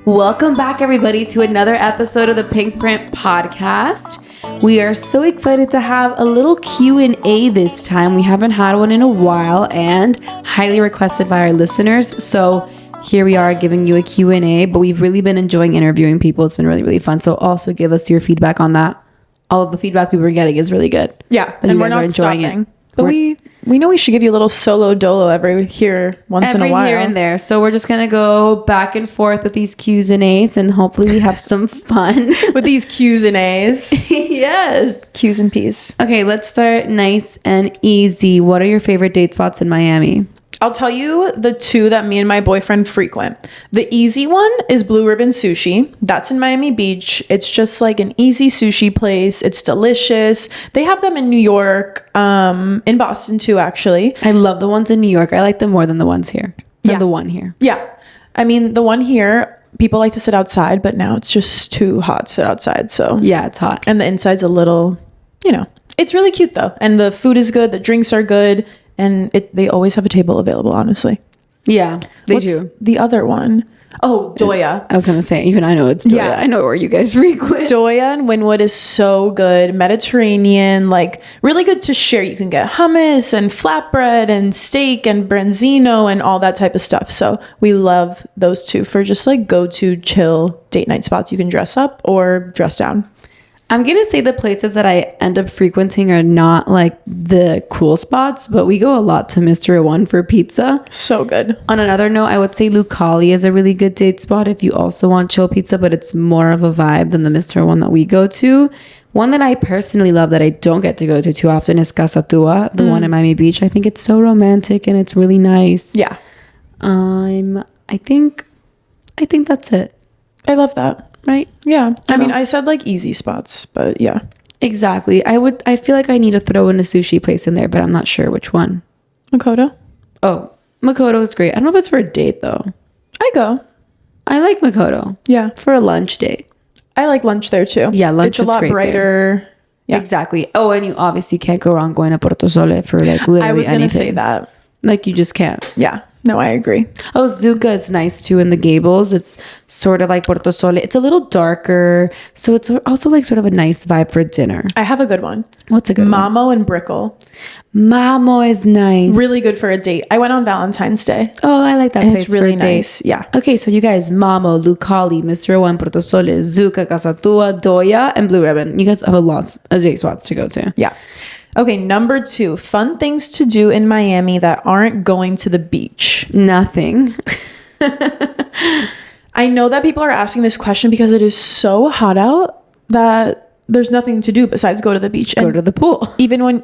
Welcome back, everybody, to another episode of the Pink Print Podcast. We are so excited to have a little Q&A this time. We haven't had one in a while and highly requested by our listeners. So here we are giving you a Q&A, but we've really been enjoying interviewing people. It's been really, really fun. So also give us your feedback on that. All of the feedback we were getting is really good. Yeah, and we're not stopping. But we know we should give you a little solo dolo every in a while. Every here and there. So we're just going to go back and forth with these Q's and A's, and hopefully we have some fun. With these Q's and A's. Yes. Q's and P's. Okay, let's start nice and easy. What are your favorite date spots in Miami? I'll tell you the two that me and my boyfriend frequent. The easy one is Blue Ribbon Sushi. That's in Miami Beach. It's just like an easy sushi place. It's delicious. They have them in New York, in Boston too, actually. I love the ones in New York. I like them more than the ones here. The one here. Yeah. I mean, the one here, people like to sit outside, but now it's just too hot to sit outside. So yeah, it's hot. And the inside's a little, it's really cute though. And the food is good. The drinks are good. And they always have a table available, honestly. Yeah, they do. The other one? Oh, Doya. I was going to say, even I know it's Doya. Yeah. I know where you guys frequent. Doya and Wynwood is so good. Mediterranean, like really good to share. You can get hummus and flatbread and steak and branzino and all that type of stuff. So we love those two for just like go-to chill date night spots. You can dress up or dress down. I'm going to say the places that I end up frequenting are not like the cool spots, but we go a lot to Mr. One for pizza. So good. On another note, I would say Lucali is a really good date spot if you also want chill pizza, but it's more of a vibe than the Mr. One that we go to. One that I personally love that I don't get to go to too often is Casa Tua, the one in Miami Beach. I think it's so romantic and it's really nice. Yeah. I think that's it. I love that. Right? Yeah. I mean, I said like easy spots, but yeah. Exactly. I feel like I need to throw in a sushi place in there, but I'm not sure which one. Makoto? Oh, Makoto is great. I don't know if it's for a date though. I go. I like Makoto. Yeah. For a lunch date. I like lunch there too. Yeah, lunch is great. It's a lot brighter. There. Yeah. Exactly. Oh, and you obviously can't go wrong going to Porto Sole for like literally anything. I was going to say that. Like you just can't. Yeah. No, I agree. Oh, Zuka is nice too in the Gables. It's sort of like Porto Sole. It's a little darker. So it's also like sort of a nice vibe for dinner. I have a good one. What's a good one? Mamo and Brickell. Mamo is nice. Really good for a date. I went on Valentine's Day. Oh, I like that place. It's really nice. Yeah. Okay, so you guys, Mamo, Lucali, Mr. One, Porto Sole, Zuka, Casa Tua, Doya, and Blue Ribbon. You guys have a lot of date spots to go to. Yeah. Okay, number 2, fun things to do in Miami that aren't going to the beach. Nothing. I know that people are asking this question because it is so hot out that there's nothing to do besides go to the beach. Go to the pool. Even when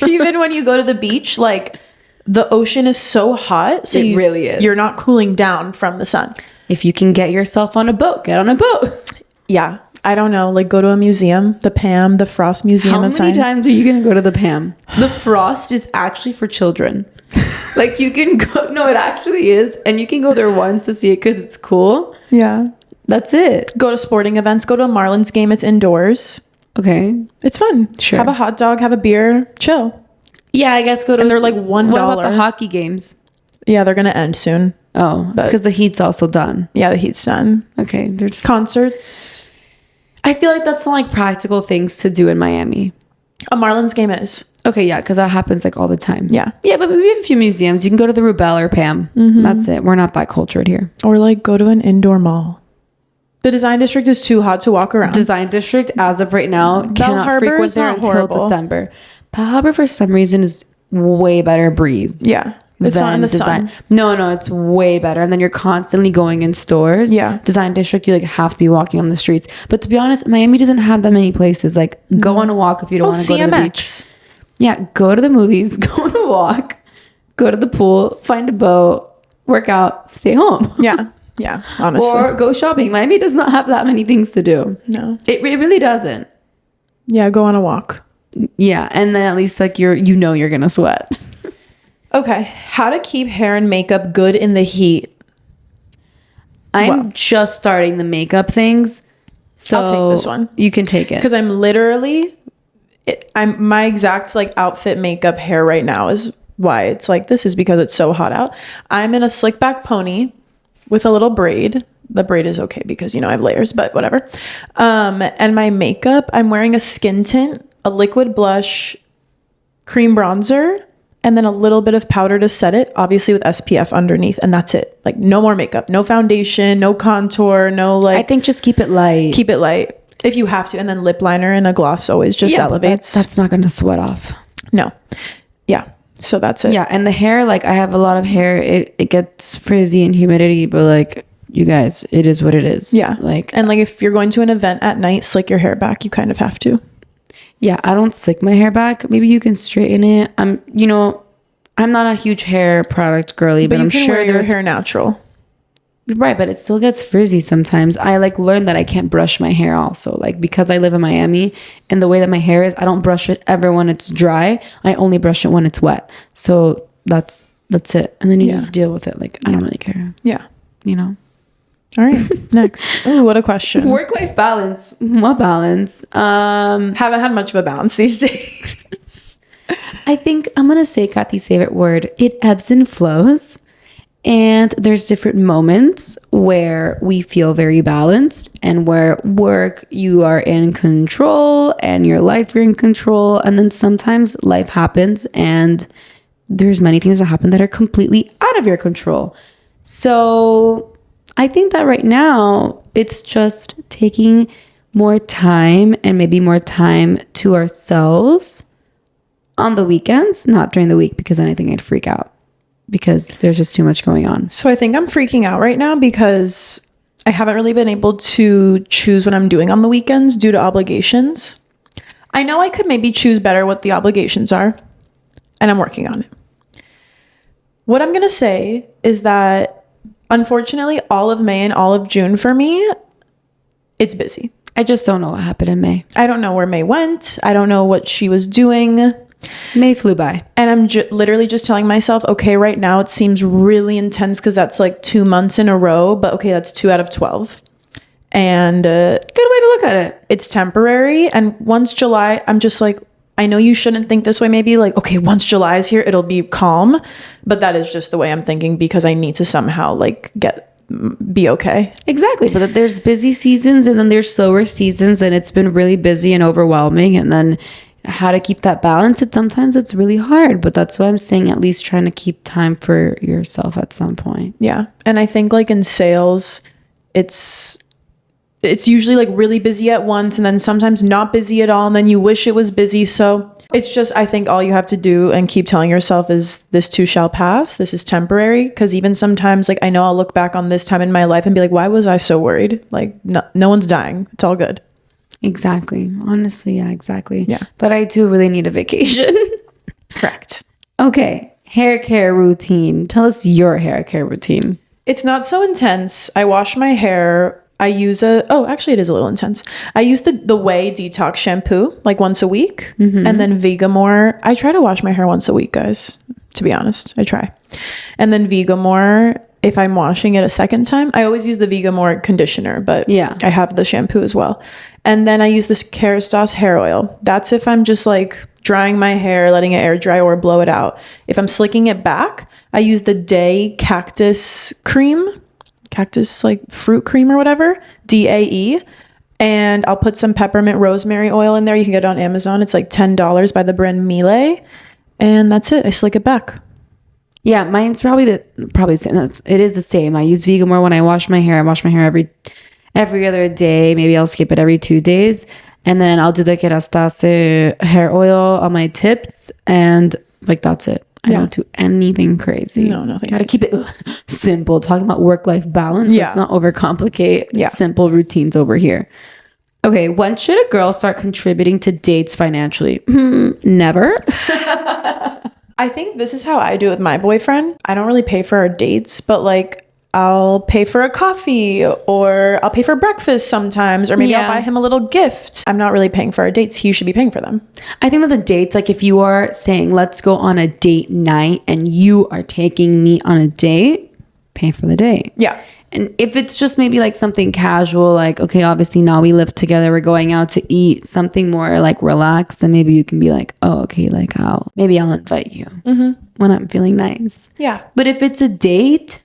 you go to the beach, like the ocean is so hot. So it really is. You're not cooling down from the sun. If you can get yourself on a boat, get on a boat. Yeah. I don't know, like go to a museum, the PAM, the Frost Museum of Science. How many times are you going to go to the PAM? The Frost is actually for children. Like you can go, no, it actually is. And you can go there once to see it because it's cool. Yeah. That's it. Go to sporting events, go to a Marlins game. It's indoors. Okay. It's fun. Sure. Have a hot dog, have a beer, chill. Yeah, I guess go to. And they're like $1. What about the hockey games? Yeah, they're going to end soon. Oh, because the heat's also done. Yeah, the heat's done. Okay. There's concerts. I feel like that's not like practical things to do in Miami. A Marlins game is. Okay, yeah, because that happens like all the time. Yeah. Yeah, but we have a few museums. You can go to the Rubel or PAM. Mm-hmm. That's it. We're not that cultured here. Or like go to an indoor mall. The Design District is too hot to walk around. Design District, as of right now, cannot frequent there until December. Bell Harbor, for some reason, is way better breathed. Yeah. It's not in the sun. No, it's way better. And then you're constantly going in stores. Yeah. Design District, you like have to be walking on the streets. But to be honest, Miami doesn't have that many places. Like go on a walk if you don't want to go to the beach. Yeah, go to the movies, go on a walk, go to the pool, find a boat, work out, stay home. Yeah, honestly. Or go shopping. Miami does not have that many things to do. No. It really doesn't. Yeah, go on a walk. Yeah, and then at least like you're gonna sweat. Okay, how to keep hair and makeup good in the heat. I'm just starting the makeup things, so I'll take this one. You can take it because I'm literally, I'm my exact like outfit, makeup, hair right now is why it's like this is because it's so hot out. I'm in a slick back pony with a little braid the braid is okay because, I have layers, but whatever. And my makeup, I'm wearing a skin tint, a liquid blush, cream bronzer, and then a little bit of powder to set it, obviously with SPF underneath. And that's it. Like no more makeup, no foundation, no contour, no like. I think just keep it light. Keep it light if you have to. And then lip liner and a gloss always just elevates. That's not going to sweat off. No. Yeah. So that's it. Yeah. And the hair, like I have a lot of hair. It gets frizzy and humidity, but like you guys, it is what it is. Yeah. And like if you're going to an event at night, slick your hair back. You kind of have to. Yeah, I don't slick my hair back. Maybe you can straighten it. I'm not a huge hair product girly, but I'm sure wear your hair natural. Right, but it still gets frizzy sometimes. I like learned that I can't brush my hair also. Like because I live in Miami and the way that my hair is, I don't brush it ever when it's dry. I only brush it when it's wet. So that's it. And then you just deal with it. Like I don't really care. Yeah. All right. Next. Oh, what a question. Work-life balance. What balance? Haven't had much of a balance these days. I think I'm going to say Kathy's favorite word. It ebbs and flows. And there's different moments where we feel very balanced and where work, you are in control and your life, you're in control. And then sometimes life happens and there's many things that happen that are completely out of your control. So I think that right now it's just taking more time and maybe more time to ourselves on the weekends, not during the week, because then I think I'd freak out because there's just too much going on. So I think I'm freaking out right now because I haven't really been able to choose what I'm doing on the weekends due to obligations. I know I could maybe choose better what the obligations are, and I'm working on it. What I'm going to say is that unfortunately, all of May and all of June for me, it's busy. I just don't know what happened in May. I don't know where May went. I don't know what she was doing. May flew by. And I'm literally just telling myself, okay, right now it seems really intense because that's like 2 months in a row. But okay, that's 2 out of 12. And good way to look at it. It's temporary. And once July, I'm just like, I know you shouldn't think this way. Maybe like, okay, once July is here, it'll be calm. But that is just the way I'm thinking because I need to somehow like be okay. Exactly. But there's busy seasons and then there's slower seasons and it's been really busy and overwhelming. And then how to keep that balance, sometimes it's really hard. But that's why I'm saying at least trying to keep time for yourself at some point. Yeah. And I think like in sales, it's usually like really busy at once and then sometimes not busy at all. And then you wish it was busy. So it's just, I think all you have to do and keep telling yourself is this too shall pass. This is temporary. Cause even sometimes like I know I'll look back on this time in my life and be like, why was I so worried? Like no one's dying. It's all good. Exactly. Honestly. Yeah, exactly. Yeah. But I do really need a vacation. Correct. Okay. Hair care routine. Tell us your hair care routine. It's not so intense. I wash my hair. I use actually it is a little intense. I use the Way Detox shampoo like once a week. Mm-hmm. And then Vegamore. I try to wash my hair once a week, guys. To be honest, I try. And then Vegamore, if I'm washing it a second time, I always use the Vegamore conditioner, but yeah, I have the shampoo as well. And then I use this Kerastase hair oil. That's if I'm just like drying my hair, letting it air dry or blow it out. If I'm slicking it back, I use the Day cactus like fruit cream or whatever, DAE. And I'll put some peppermint rosemary oil in there. You can get it on Amazon. It's like $10 by the brand Miele. And that's it. I slick it back. Yeah, mine's probably the same. It is the same. I use Vegamore when I wash my hair. I wash my hair every other day. Maybe I'll skip it every 2 days. And then I'll do the Kerastase hair oil on my tips. And like, that's it. I don't do anything crazy. No, nothing. Gotta keep it simple. Talking about work-life balance. Let's not overcomplicate simple routines over here. Okay, when should a girl start contributing to dates financially? Never. I think this is how I do it with my boyfriend. I don't really pay for our dates, but like I'll pay for a coffee or I'll pay for breakfast sometimes, or maybe I'll buy him a little gift. I'm not really paying for our dates. He should be paying for them. I think that the dates, like if you are saying, let's go on a date night and you are taking me on a date, pay for the date. Yeah. And if it's just maybe like something casual, like, okay, obviously now we live together, we're going out to eat, something more like relaxed, then maybe you can be like, oh, okay, like maybe I'll invite you when I'm feeling nice. Yeah. But if it's a date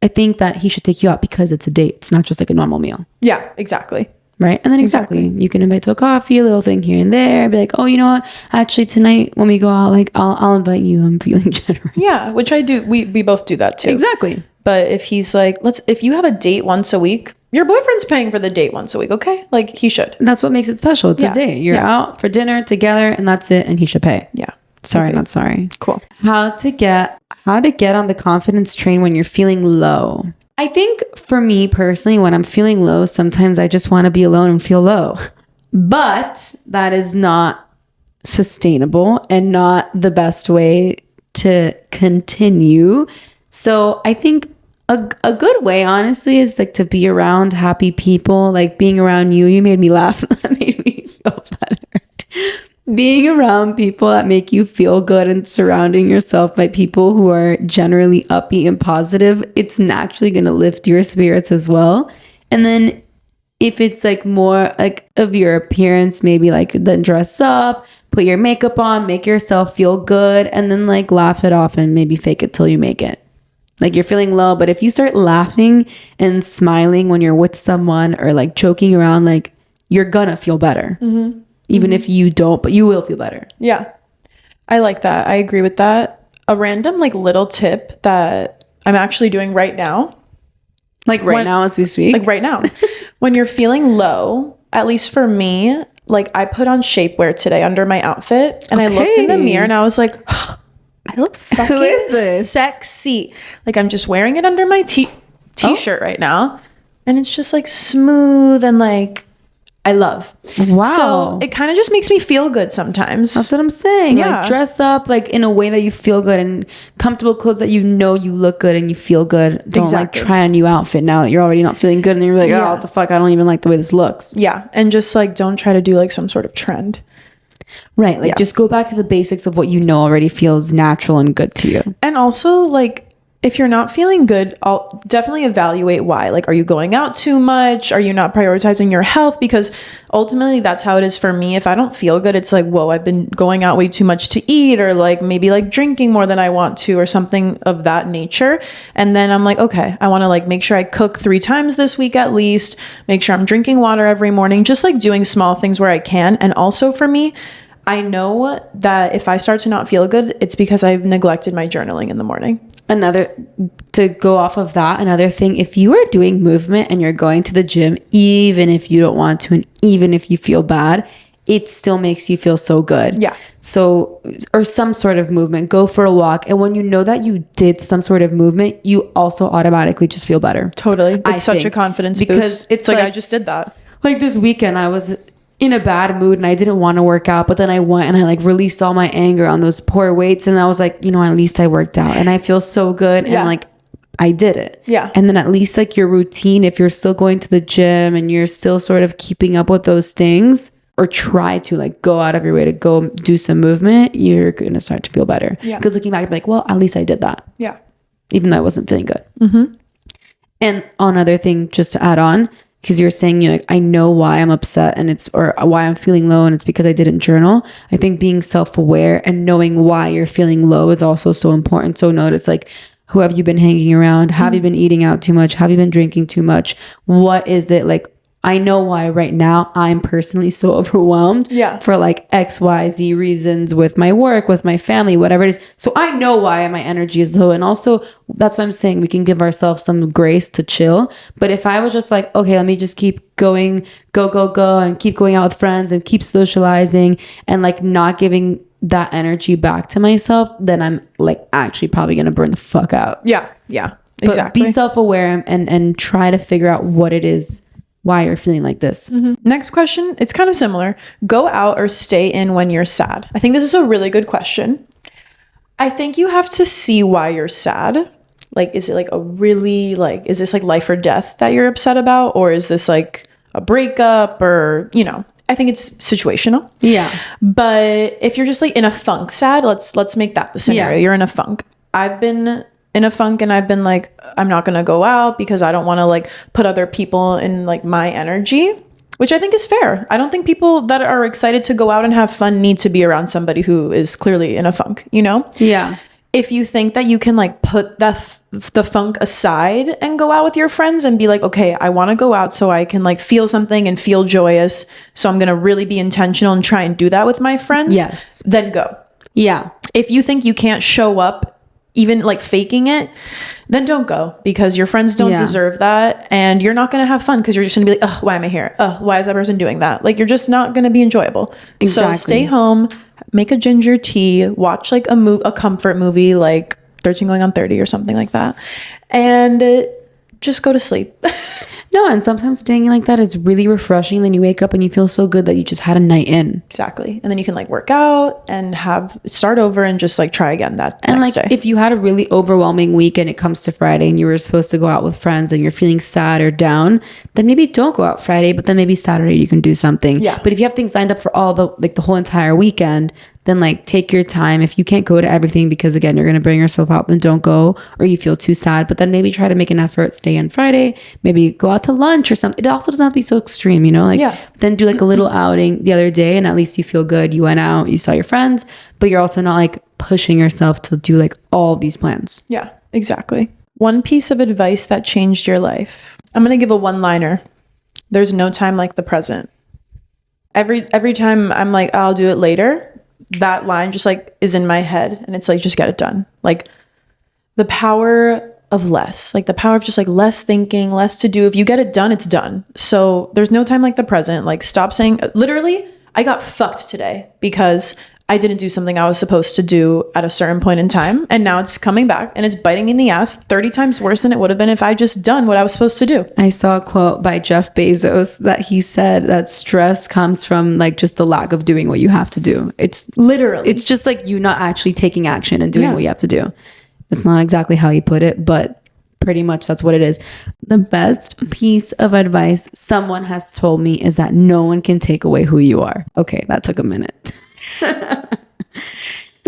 I think that he should take you out because it's a date. It's not just like a normal meal. Yeah, exactly. Right. And then exactly. You can invite to a coffee, a little thing here and there. Be like, oh, you know what? Actually, tonight when we go out, like I'll invite you. I'm feeling generous. Yeah, which I do. We both do that too. Exactly. But if he's like, if you have a date once a week, your boyfriend's paying for the date once a week, okay? Like he should. That's what makes it special. It's a date. You're out for dinner together and that's it. And he should pay. Yeah. Sorry, Okay. not sorry. Cool. How to get on the confidence train when you're feeling low. I think for me personally, when I'm feeling low, sometimes I just want to be alone and feel low. But that is not sustainable and not the best way to continue. So I think a good way, honestly, is like to be around happy people. Like being around you. You made me laugh. That made me feel better. Being around people that make you feel good and surrounding yourself by people who are generally upbeat and positive, it's naturally going to lift your spirits as well. And then if it's like more like of your appearance, maybe like then dress up, put your makeup on, make yourself feel good, and then like laugh it off and maybe fake it till you make it. Like you're feeling low, but if you start laughing and smiling when you're with someone or like joking around, like you're gonna feel better. Mm-hmm. Even if you don't, but you will feel better. Yeah. I like that. I agree with that. A random like little tip that I'm actually doing right now. Like now as we speak? Like right now. When you're feeling low, at least for me, like I put on shapewear today under my outfit and I looked in the mirror and I was like, I look fucking sexy. Like I'm just wearing it under my t-shirt right now. And it's just like smooth and like I love. Wow. So it kind of just makes me feel good sometimes. That's what I'm saying. Yeah. Like dress up like in a way that you feel good and comfortable clothes that you know you look good and you feel good. Don't like try a new outfit now that you're already not feeling good and you're like, oh, what the fuck? I don't even like the way this looks. Yeah. And just like don't try to do like some sort of trend. Right. Like just go back to the basics of what you know already feels natural and good to you. And also like if you're not feeling good, I'll definitely evaluate why. Like, are you going out too much? Are you not prioritizing your health? Because ultimately that's how it is for me. If I don't feel good, it's like, whoa, I've been going out way too much to eat or like maybe like drinking more than I want to or something of that nature. And then I'm like, okay, I want to like make sure I cook 3 times this week at least, make sure I'm drinking water every morning, just like doing small things where I can. And also for me, I know that if I start to not feel good, it's because I've neglected my journaling in the morning. To go off of that, another thing, if you are doing movement and you're going to the gym, even if you don't want to, and even if you feel bad, it still makes you feel so good. Yeah. So, or some sort of movement, go for a walk. And when you know that you did some sort of movement, you also automatically just feel better. Totally. It's such a confidence boost. Because it's like I just did that. Like this weekend, I was in a bad mood and I didn't want to work out, but then I went and I like released all my anger on those poor weights. And I was like, you know, at least I worked out and I feel so good. And like, I did it. Yeah. And then at least like your routine, if you're still going to the gym and you're still sort of keeping up with those things or try to like go out of your way to go do some movement, you're going to start to feel better. Yeah. Because looking back, you're like, well, at least I did that. Yeah. Even though I wasn't feeling good. Mm-hmm. And another thing just to add on, because you're saying you're like, I know why I'm upset and it's, or why I'm feeling low and it's because I didn't journal. I think being self-aware and knowing why you're feeling low is also so important. So notice like, who have you been hanging around? Have you been eating out too much? Have you been drinking too much? What is it? Like, I know why right now I'm personally so overwhelmed for like XYZ reasons with my work, with my family, whatever it is. So I know why my energy is low. And also that's what I'm saying. We can give ourselves some grace to chill. But if I was just like, okay, let me just keep going, go, and keep going out with friends and keep socializing and like not giving that energy back to myself, then I'm like actually probably going to burn the fuck out. Yeah. Yeah. Exactly. But be self-aware and try to figure out what it is, why you're feeling like this. Mm-hmm. Next question. It's kind of similar. Go out or stay in when you're sad. I think this is a really good question. I think you have to see why you're sad. Like, is it like a really like, is this like life or death that you're upset about? Or is this like a breakup or, you know, I think it's situational. Yeah. But if you're just like in a funk sad, let's make that the scenario. You're in a funk. I've been in a funk and I've been like, I'm not going to go out because I don't want to like put other people in like my energy, which I think is fair. I don't think people that are excited to go out and have fun need to be around somebody who is clearly in a funk, you know? Yeah. If you think that you can like put that the funk aside and go out with your friends and be like, okay, I want to go out so I can like feel something and feel joyous. So I'm going to really be intentional and try and do that with my friends. Yes. Then go. Yeah. If you think you can't show up, even like faking it, then don't go, because your friends don't deserve that. And you're not going to have fun, because you're just going to be like, oh, why am I here? Oh, why is that person doing that? Like, you're just not going to be enjoyable. Exactly. So stay home, make a ginger tea, watch like a comfort movie, like 13 Going on 30 or something like that. And just go to sleep. No, and sometimes staying like that is really refreshing. Then you wake up and you feel so good that you just had a night in. Exactly. And then you can like work out and start over and just like try again that and next like day. If you had a really overwhelming week and it comes to Friday and you were supposed to go out with friends and you're feeling sad or down, then maybe don't go out Friday, but then maybe Saturday you can do something. Yeah. But if you have things lined up for all the whole entire weekend, then like take your time. If you can't go to everything because again, you're going to bring yourself out, then don't go, or you feel too sad, but then maybe try to make an effort, stay in Friday, maybe go out to lunch or something. It also doesn't have to be so extreme, then do like a little outing the other day and at least you feel good. You went out, you saw your friends, but you're also not like pushing yourself to do like all these plans. Yeah, exactly. One piece of advice that changed your life. I'm going to give a one-liner. There's no time like the present. Every time I'm like, I'll do it later, that line just like is in my head, and it's like, just get it done. Like the power of less, like the power of just like less thinking, less to do. If you get it done, it's done. So there's no time like the present. Like stop saying, literally, I got fucked today because I didn't do something I was supposed to do at a certain point in time. And now it's coming back and it's biting me in the ass 30 times worse than it would have been if I just done what I was supposed to do. I saw a quote by Jeff Bezos that he said that stress comes from like just the lack of doing what you have to do. It's Literally. It's just like you not actually taking action and doing what you have to do. It's not exactly how he put it, but pretty much that's what it is. The best piece of advice someone has told me is that no one can take away who you are. Okay, that took a minute.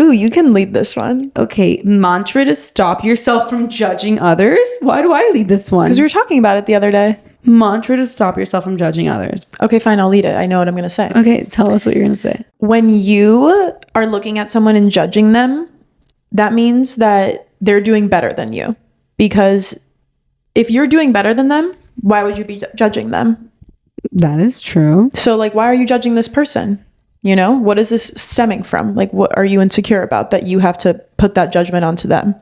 Ooh, you can lead this one. Okay, mantra to stop yourself from judging others. Why do I lead this one? Because we were talking about it the other day. Mantra to stop yourself from judging others. Okay, fine, I'll lead it. I know what I'm going to say. Okay, tell us what you're going to say. When you are looking at someone and judging them, that means that they're doing better than you. Because if you're doing better than them, why would you be judging them? That is true. So like, why are you judging this person? What is this stemming from? Like, what are you insecure about that you have to put that judgment onto them?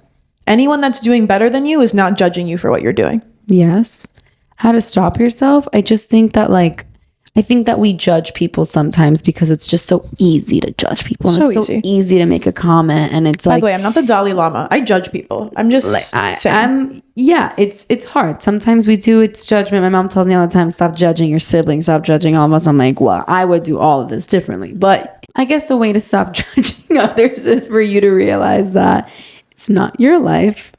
Anyone that's doing better than you is not judging you for what you're doing. Yes. How to stop yourself? I just think that I think that we judge people sometimes because it's just so easy to judge people. And it's so easy to make a comment. And it's like, by the way, I'm not the Dalai Lama. I judge people. I'm just saying. It's hard. Sometimes we do. It's judgment. My mom tells me all the time, stop judging your siblings, stop judging all of us. I'm like, well, I would do all of this differently. But I guess the way to stop judging others is for you to realize that it's not your life.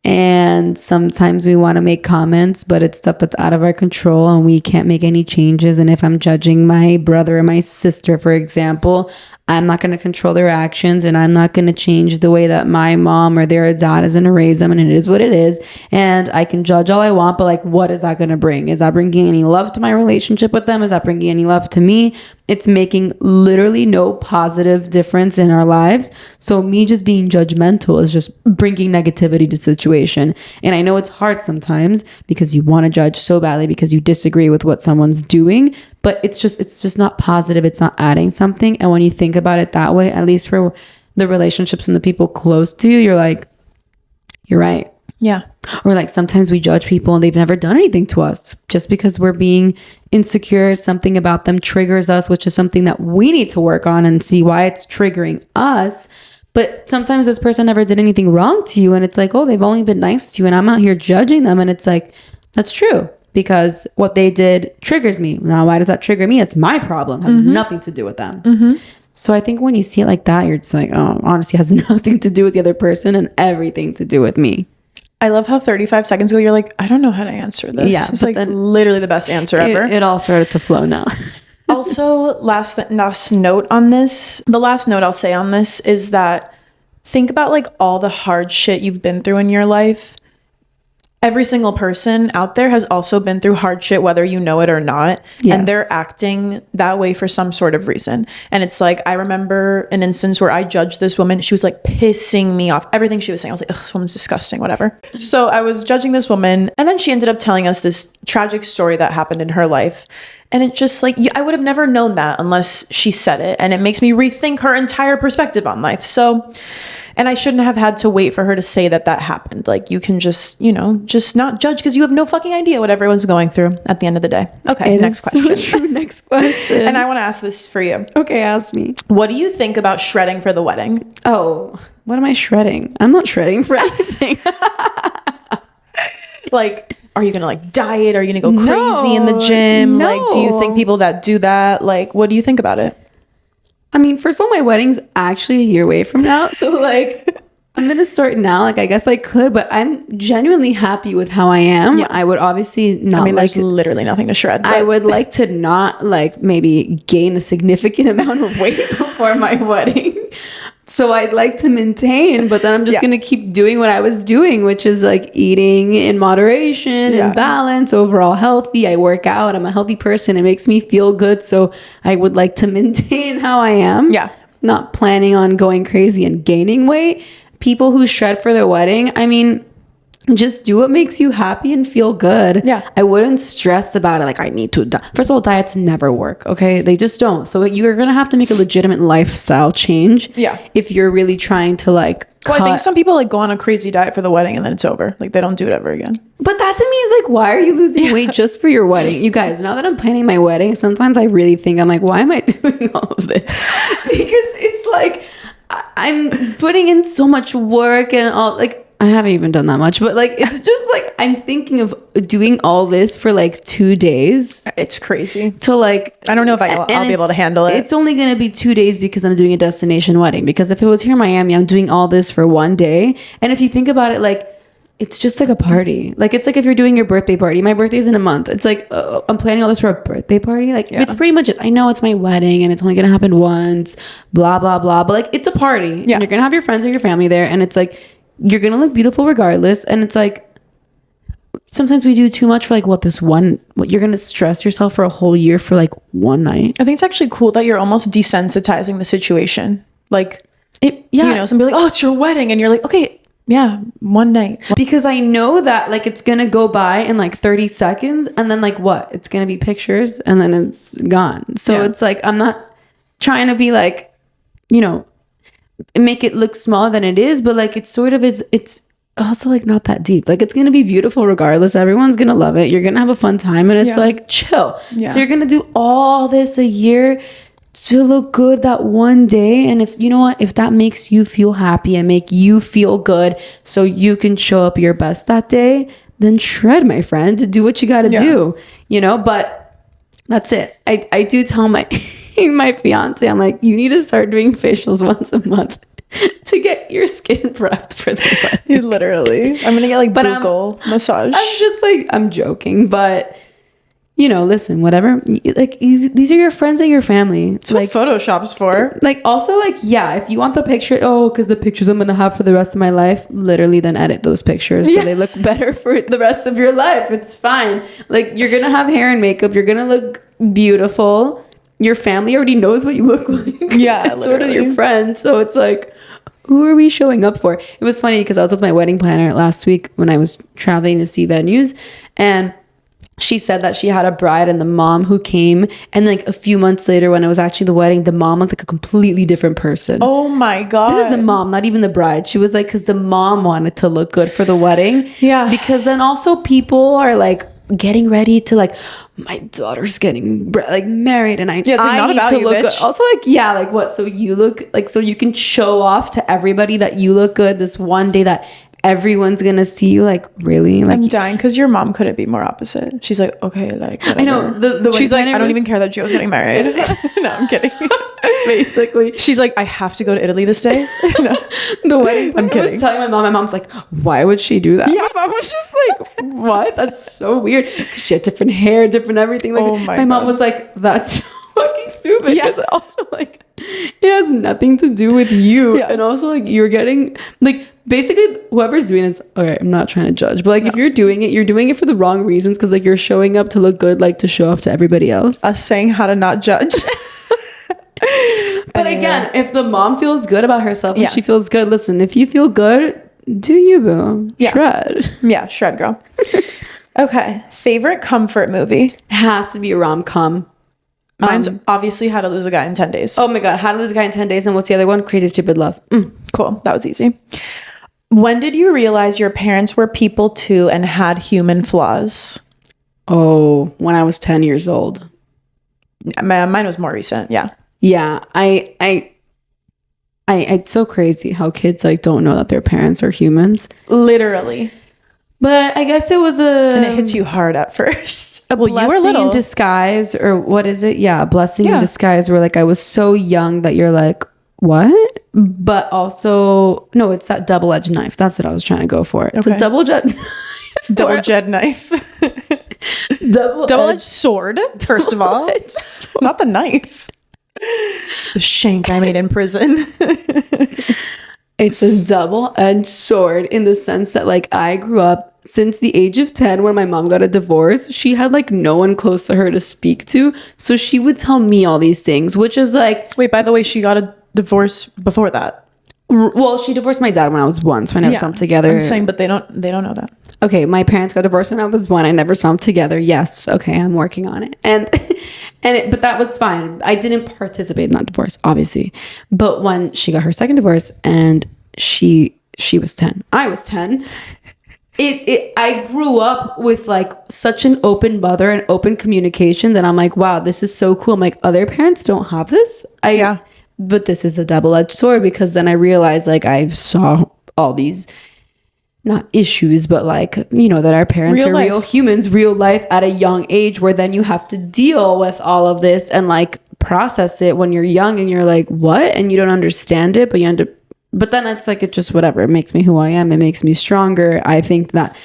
And sometimes we want to make comments, but it's stuff that's out of our control and we can't make any changes. And if I'm judging my brother or my sister, for example, I'm not going to control their actions and I'm not going to change the way that my mom or their dad is going to raise them. And it is what it is. And I can judge all I want, but like, what is that going to bring? Is that bringing any love to my relationship with them? Is that bringing any love to me? It's making literally no positive difference in our lives. So me just being judgmental is just bringing negativity to the situation. And I know it's hard sometimes because you want to judge so badly because you disagree with what someone's doing, but it's just not positive. It's not adding something. And when you think about it that way, at least for the relationships and the people close to you, you're like, you're right. Yeah. Or like sometimes we judge people and they've never done anything to us. Just because we're being insecure, something about them triggers us, which is something that we need to work on and see why it's triggering us. But sometimes this person never did anything wrong to you and it's like, oh, they've only been nice to you and I'm out here judging them. And it's like, that's true because what they did triggers me. Now, why does that trigger me? It's my problem. It has nothing to do with them. Mm-hmm. So I think when you see it like that, you're just like, oh, honestly, it has nothing to do with the other person and everything to do with me. I love how 35 seconds ago, you're like, I don't know how to answer this. Yeah, it's like literally the best answer ever. It all started to flow now. Also, last note on this, the last note I'll say on this is that think about like all the hard shit you've been through in your life. every single person out there has also been through hard shit, whether you know it or not. Yes. And they're acting that way for some sort of reason. And it's like, I remember an instance where I judged this woman. She was like pissing me off. Everything she was saying, I was like, ugh, this woman's disgusting, whatever. So I was judging this woman. And then she ended up telling us this tragic story that happened in her life. And it just like, I would have never known that unless she said it. And it makes me rethink her entire perspective on life. So, and I shouldn't have had to wait for her to say that happened. Like, you can just, just not judge because you have no fucking idea what everyone's going through at the end of the day. Okay, next question. So true. Next question. And I want to ask this for you. Okay, ask me. What do you think about shredding for the wedding? Oh, what am I shredding? I'm not shredding for anything. Like, are you going to like diet? Are you going to go crazy in the gym? No. Like, do you think people that do that, like, what do you think about it? I mean, first of all, my wedding's actually a year away from now. So like, I'm going to start now. Like, I guess I could, but I'm genuinely happy with how I am. Yeah. I would obviously not there's literally nothing to shred. But I would like to not like maybe gain a significant amount of weight before my wedding. So I'd like to maintain, but then I'm just going to keep doing what I was doing, which is like eating in moderation and balance, overall healthy. I work out. I'm a healthy person. It makes me feel good. So I would like to maintain how I am. Yeah. Not planning on going crazy and gaining weight. People who shred for their wedding, I mean, just do what makes you happy and feel good. Yeah. I wouldn't stress about it. Like, I need to die. First of all, diets never work. Okay. They just don't. So you're going to have to make a legitimate lifestyle change. Yeah. If you're really trying to like, I think some people like go on a crazy diet for the wedding and then it's over. Like, they don't do it ever again. But that to me is like, why are you losing weight just for your wedding? You guys, now that I'm planning my wedding, sometimes I really think I'm like, why am I doing all of this? Because it's like, I'm putting in so much work and all, like, I haven't even done that much, but like, it's just like, I'm thinking of doing all this for like 2 days. It's crazy. To like, I don't know if I'll be able to handle it. It's only going to be 2 days because I'm doing a destination wedding. Because if it was here in Miami, I'm doing all this for 1 day. And if you think about it, like, it's just like a party. Like, it's like if you're doing your birthday party. My birthday's in a month. It's like, I'm planning all this for a birthday party. Like, it's pretty much it. I know it's my wedding and it's only going to happen once, blah, blah, blah. But like, it's a party. Yeah. And you're going to have your friends or your family there. And it's like, you're going to look beautiful regardless. And it's like, sometimes we do too much for like, what you're going to stress yourself for a whole year for like one night. I think it's actually cool that you're almost desensitizing the situation. Like, some people are like, oh, it's your wedding. And you're like, okay, yeah, one night. Because I know that like it's going to go by in like 30 seconds. And then like what? It's going to be pictures and then it's gone. So it's like, I'm not trying to be like, make it look smaller than it is, but like it's also like not that deep. Like, it's gonna be beautiful regardless. Everyone's gonna love it. You're gonna have a fun time, and it's like chill. So you're gonna do all this a year to look good that one day. And if that makes you feel happy and make you feel good so you can show up your best that day, then shred, my friend. To do what you gotta do, but that's it. I do tell my my fiance, I'm like, you need to start doing facials once a month to get your skin prepped for the wedding. Literally. I'm gonna get like buccal massage. I'm just like, I'm joking, but listen, whatever. Like, these are your friends and your family. It's like Photoshop's for. Like, also, like, yeah, if you want the picture, because the pictures I'm gonna have for the rest of my life, literally, then edit those pictures so they look better for the rest of your life. It's fine. Like, you're gonna have hair and makeup. You're gonna look beautiful. Your family already knows what you look like. Yeah, so do your friends. So it's like, who are we showing up for? It was funny because I was with my wedding planner last week when I was traveling to see venues, and she said that she had a bride and the mom who came, and like a few months later when it was actually the wedding, the mom looked like a completely different person. Oh my God. This is the mom, not even the bride. She was like, because the mom wanted to look good for the wedding. Yeah. Because then also people are like getting ready to like, my daughter's getting like married and I need to look good. Also like, like what? So you look like, so you can show off to everybody that you look good this one day that everyone's gonna see you. Like, really? Like, I'm dying because your mom couldn't be more opposite. She's like, okay, like whatever. I know she's like, I don't even care that Gio's getting married. No, I'm kidding. Basically, she's like, I have to go to Italy this day. No. The wedding planner, I'm kidding. I was telling my mom's like, why would she do that? Yeah, my mom was just like, what? That's so weird. She had different hair, different everything. Like, my mom was like, that's fucking stupid. Yeah. Also like, it has nothing to do with you. Yeah. And also like, you're getting like, basically whoever's doing this, okay, I'm not trying to judge, but like if you're doing it for the wrong reasons, because like you're showing up to look good, like to show off to everybody else. Us saying how to not judge. But again, if the mom feels good about herself and she feels good, listen, if you feel good, do you, boo. Shred. Yeah, shred, girl. Okay. Favorite comfort movie? It has to be a rom-com. Mine's obviously How to Lose a Guy in 10 Days. Oh my God. How to Lose a Guy in 10 Days. And what's the other one? Crazy Stupid Love. Cool. That was easy. When did you realize your parents were people too and had human flaws? Oh, when I was 10 years old. Mine was more recent. Yeah. Yeah. It's so crazy how kids like don't know that their parents are humans. Literally. But I guess it was and it hits you hard at first. A blessing in disguise, or what is it? Yeah, a blessing in disguise, where like I was so young that you're like, what? But also, no, it's that double-edged knife. That's what I was trying to go for. It's a double-edged knife. Double-edged sword, first of all. Not the knife. The shank I made in prison. It's a double-edged sword in the sense that like I grew up since the age of 10 when my mom got a divorce. She had like no one close to her to speak to. So she would tell me all these things, which is like... Wait, by the way, she got a divorce before that. Well, she divorced my dad when I was 1, so I never saw them together. I'm saying, but they don't know that. Okay, my parents got divorced when I was 1. I never saw them together. Yes, okay, I'm working on it. But that was fine. I didn't participate in that divorce, obviously. But when she got her second divorce and she was 10, I was 10. I grew up with like such an open mother and open communication that I'm like, wow, this is so cool. I'm like, other parents don't have this. But this is a double-edged sword, because then I realized like I saw all these, not issues, but like, you know, that our parents are real humans, real life at a young age, where then you have to deal with all of this and like process it when you're young and you're like, what? And you don't understand it, but then it's like, it's just whatever. It makes me who I am. It makes me stronger. I think that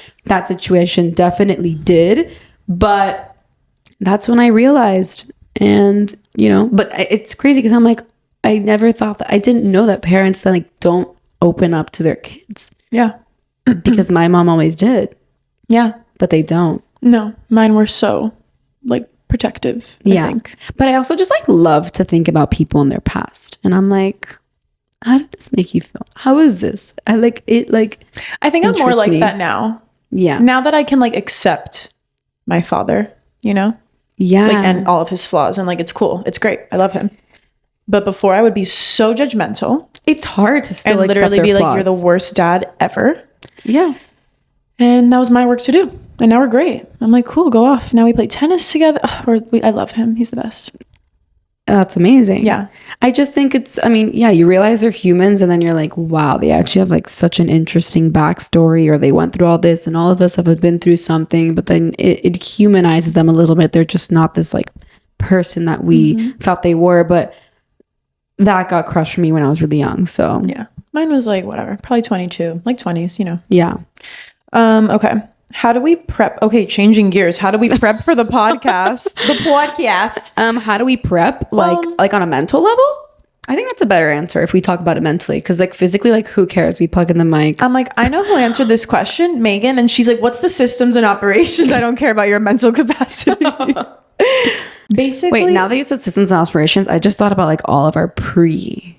situation definitely did, but that's when I realized. And, you know, but it's crazy because I'm like, I never thought that. I didn't know that parents like don't open up to their kids. Yeah. Because my mom always did. Yeah. But they don't. No, mine were so like protective, I think. But I also just like love to think about people in their past. And I'm like, how did this make you feel? How is this? I like it. Like, I think I'm more like that now. Yeah. Now that I can like accept my father, you know? Yeah. Like, and all of his flaws, and like, it's cool. It's great. I love him. But before I would be so judgmental. It's hard to still and literally be flaws. like, you're the worst dad ever. Yeah. And that was my work to do. And now we're great. I'm like, cool, go off. Now we play tennis together. I love him. He's the best. That's amazing. Yeah. I just think you realize they're humans, and then you're like, wow, they actually have like such an interesting backstory, or they went through all this, and all of us have been through something, but then it humanizes them a little bit. They're just not this like person that we thought they were, but that got crushed for me when I was really young. So yeah, mine was like, whatever, probably 22, like 20s, you know? Yeah. Okay. How do we prep? Okay, changing gears. How do we prep for the podcast? How do we prep? Like on a mental level? I think that's a better answer if we talk about it mentally, because like physically, like who cares? We plug in the mic. I'm like, I know who answered this question, Megan, and she's like, what's the systems and operations? I don't care about your mental capacity. Basically. Wait, now that you said systems and operations, I just thought about like all of our pre-podcast,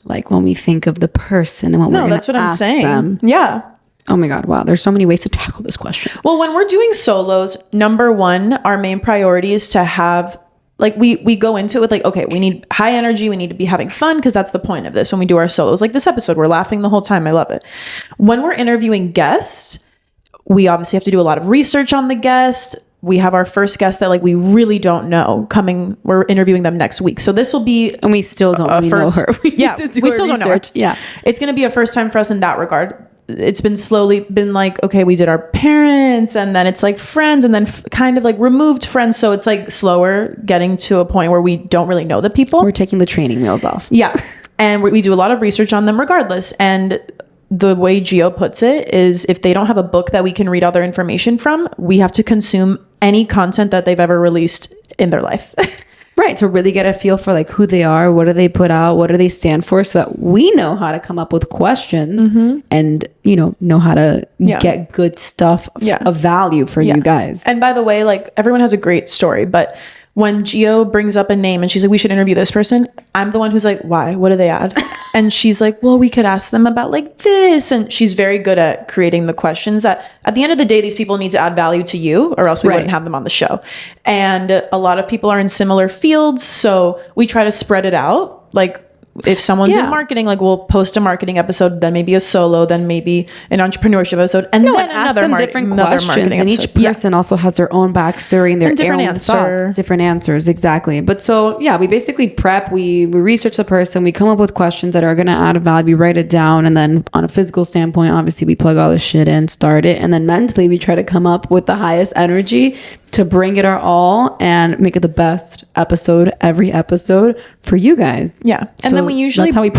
like when we think of the person and what we're going to ask them. No, that's what I'm saying. Yeah. Oh my God, wow. There's so many ways to tackle this question. Well, when we're doing solos, number one, our main priority is to have, like, we go into it with like, okay, we need high energy. We need to be having fun, because that's the point of this. When we do our solos, like this episode, we're laughing the whole time. I love it. When we're interviewing guests, we obviously have to do a lot of research on the guest. We have our first guest that like we really don't know coming. We're interviewing them next week. So this will be, and we still don't really know her. We still don't know her. Yeah. It's going to be a first time for us in that regard. It's been slowly been like, okay, we did our parents, and then it's like friends, and then kind of like removed friends. So it's like slower getting to a point where we don't really know the people. We're taking the training wheels off. Yeah. And we do a lot of research on them regardless. And the way Gio puts it is, if they don't have a book that we can read all their information from, we have to consume any content that they've ever released in their life. Right. To really get a feel for like who they are, what do they put out, what do they stand for, so that we know how to come up with questions and, know how to get good stuff of value for you guys. And by the way, like everyone has a great story, but when Gio brings up a name and she's like, we should interview this person, I'm the one who's like, why? What do they add? And she's like, well, we could ask them about like this. And she's very good at creating the questions that at the end of the day, these people need to add value to you, or else we wouldn't have them on the show. And a lot of people are in similar fields. So we try to spread it out. Like if someone's in marketing, like we'll post a marketing episode, then maybe a solo, then maybe an entrepreneurship episode, and then another different questions. And each person also has their own backstory and their own thoughts, different answers. Exactly. But so we basically prep, we research the person, we come up with questions that are going to add value, write it down, and then on a physical standpoint, obviously we plug all this shit in, start it, and then mentally we try to come up with the highest energy to bring it our all and make it the best episode every episode for you guys. Yeah. And then we usually, that's how we,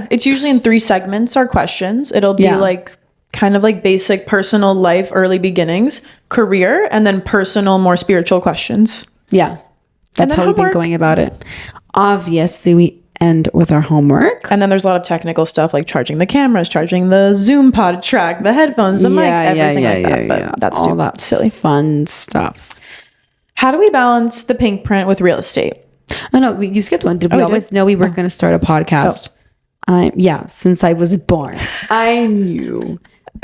it's usually in 3 segments, our questions. It'll be like kind of like basic personal life, early beginnings, career, and then personal, more spiritual questions. Yeah. That's how we've been going about it. Obviously, we end with our homework. And then there's a lot of technical stuff like charging the cameras, charging the Zoom pod track, the headphones, the mic, everything like that. But that's all that silly fun stuff. How do we balance the pink print with real estate? Oh no, you skipped one. Did we always know we were going to start a podcast? Since I was born. I knew.